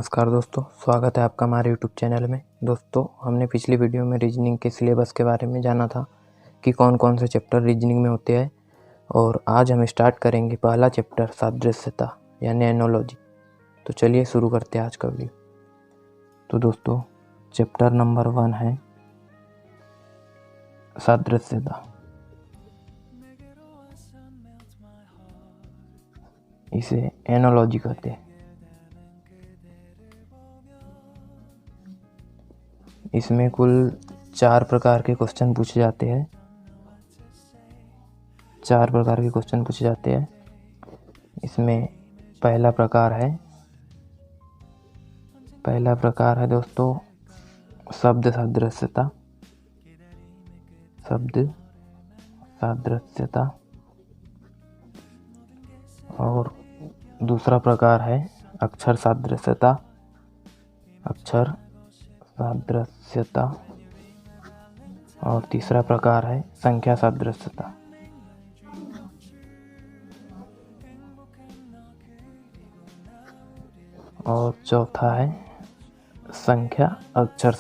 नमस्कार दोस्तों, स्वागत है आपका हमारे यूट्यूब चैनल में। दोस्तों, हमने पिछली वीडियो में रीजनिंग के सिलेबस के बारे में जाना था कि कौन कौन से चैप्टर रीजनिंग में होते हैं, और आज हम स्टार्ट करेंगे पहला चैप्टर सादृश्यता यानी एनोलॉजी। तो चलिए शुरू करते हैं आज का वीडियो। तो दोस्तों, चैप्टर नंबर 1 है सादृश्यता। इसे एनोलॉजी कहते हैं। इसमें कुल 4 प्रकार के क्वेश्चन पूछे जाते हैं। 4 प्रकार के क्वेश्चन पूछे जाते हैं। इसमें पहला प्रकार है दोस्तों शब्द सादृश्यता। और दूसरा प्रकार है अक्षर सादृश्यता। और तीसरा प्रकार है संख्या सादृश्यता। और चौथा है संख्या अक्षर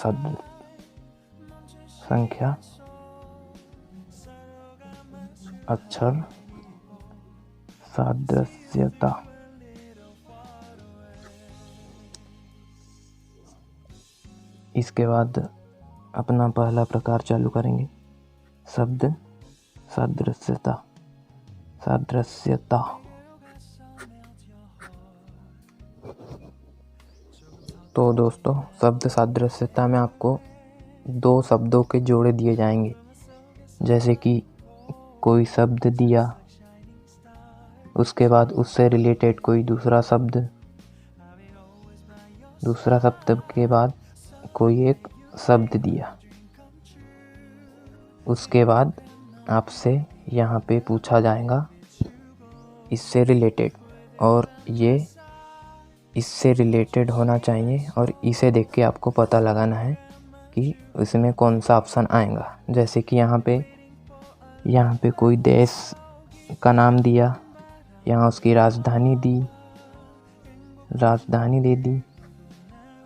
सादृश्यता। इसके बाद अपना पहला प्रकार चालू करेंगे, शब्द सादृश्यता। तो दोस्तों, शब्द सादृश्यता में आपको 2 शब्दों के जोड़े दिए जाएंगे। जैसे कि कोई शब्द दिया, उसके बाद उससे रिलेटेड कोई दूसरा शब्द के बाद कोई एक शब्द दिया। उसके बाद आपसे यहाँ पे पूछा जाएगा इससे रिलेटेड, और ये इससे रिलेटेड होना चाहिए, और इसे देख के आपको पता लगाना है कि इसमें कौन सा ऑप्शन आएगा। जैसे कि यहाँ पे कोई देश का नाम दिया, यहाँ उसकी राजधानी दे दी,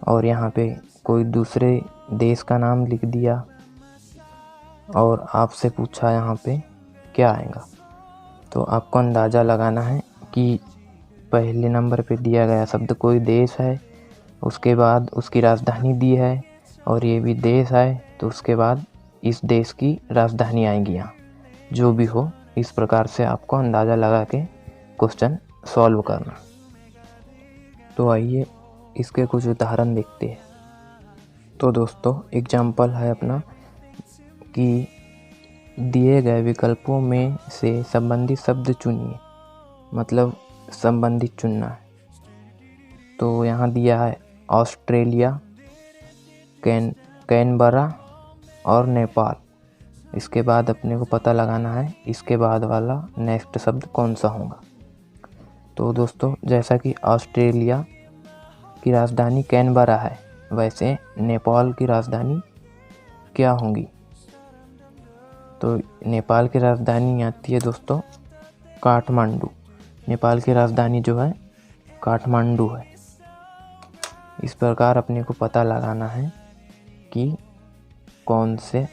और यहाँ पे कोई दूसरे देश का नाम लिख दिया, और आपसे पूछा यहाँ पे क्या आएगा। तो आपको अंदाज़ा लगाना है कि पहले नंबर पे दिया गया शब्द कोई देश है, उसके बाद उसकी राजधानी दी है, और ये भी देश है, तो उसके बाद इस देश की राजधानी आएगी यहाँ। जो भी हो, इस प्रकार से आपको अंदाज़ा लगा के क्वेश्चन सॉल्व करना। तो आइए इसके कुछ उदाहरण देखते हैं। तो दोस्तों, एग्जाम्पल है अपना कि दिए गए विकल्पों में से संबंधित शब्द चुनिए। मतलब संबंधित चुनना है। तो यहाँ दिया है ऑस्ट्रेलिया, कैनबरा और नेपाल। इसके बाद अपने को पता लगाना है इसके बाद वाला नेक्स्ट शब्द कौन सा होगा। तो दोस्तों, जैसा कि ऑस्ट्रेलिया की राजधानी कैनबरा है, वैसे नेपाल की राजधानी क्या होंगी। तो नेपाल की राजधानी आती है दोस्तों काठमांडू। नेपाल की राजधानी जो है काठमांडू है। इस प्रकार अपने को पता लगाना है कि कौन से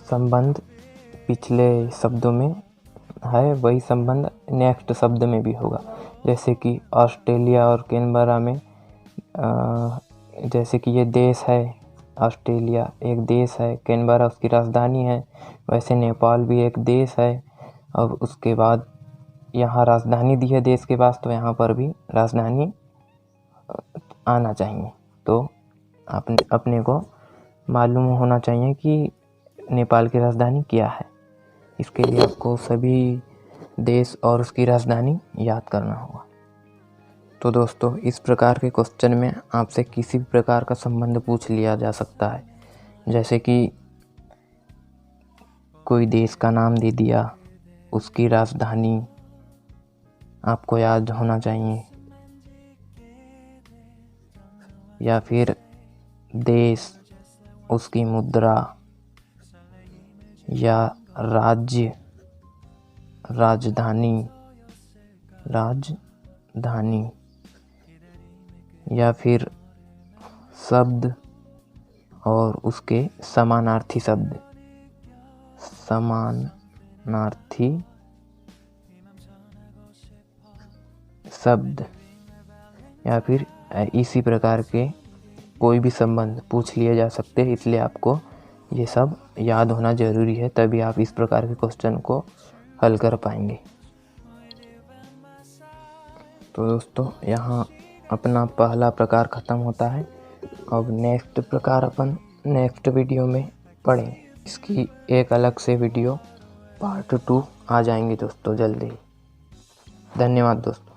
संबंध पिछले शब्दों में है, वही संबंध नेक्स्ट शब्द में भी होगा। जैसे कि ऑस्ट्रेलिया और कैनबरा में जैसे कि ये देश है, ऑस्ट्रेलिया एक देश है, कैनबरा उसकी राजधानी है, वैसे नेपाल भी एक देश है। और उसके बाद यहाँ राजधानी दी है देश के पास, तो यहाँ पर भी राजधानी आना चाहिए। तो अपने को मालूम होना चाहिए कि नेपाल की राजधानी क्या है। इसके लिए आपको सभी देश और उसकी राजधानी याद करना होगा। तो दोस्तों, इस प्रकार के क्वेश्चन में आपसे किसी भी प्रकार का संबंध पूछ लिया जा सकता है। जैसे कि कोई देश का नाम दे दिया, उसकी राजधानी आपको याद होना चाहिए, या फिर देश, उसकी मुद्रा, या राज्य, राजधानी, या फिर शब्द और उसके समानार्थी शब्द, समानार्थी शब्द, या फिर इसी प्रकार के कोई भी संबंध पूछ लिए जा सकते हैं। इसलिए आपको ये सब याद होना ज़रूरी है, तभी आप इस प्रकार के क्वेश्चन को हल कर पाएंगे। तो दोस्तों यहाँ अपना पहला प्रकार ख़त्म होता है। अब नेक्स्ट प्रकार अपन नेक्स्ट वीडियो में पढ़ेंगे। इसकी एक अलग से वीडियो पार्ट 2 आ जाएंगे दोस्तों जल्दी ही। धन्यवाद दोस्तों।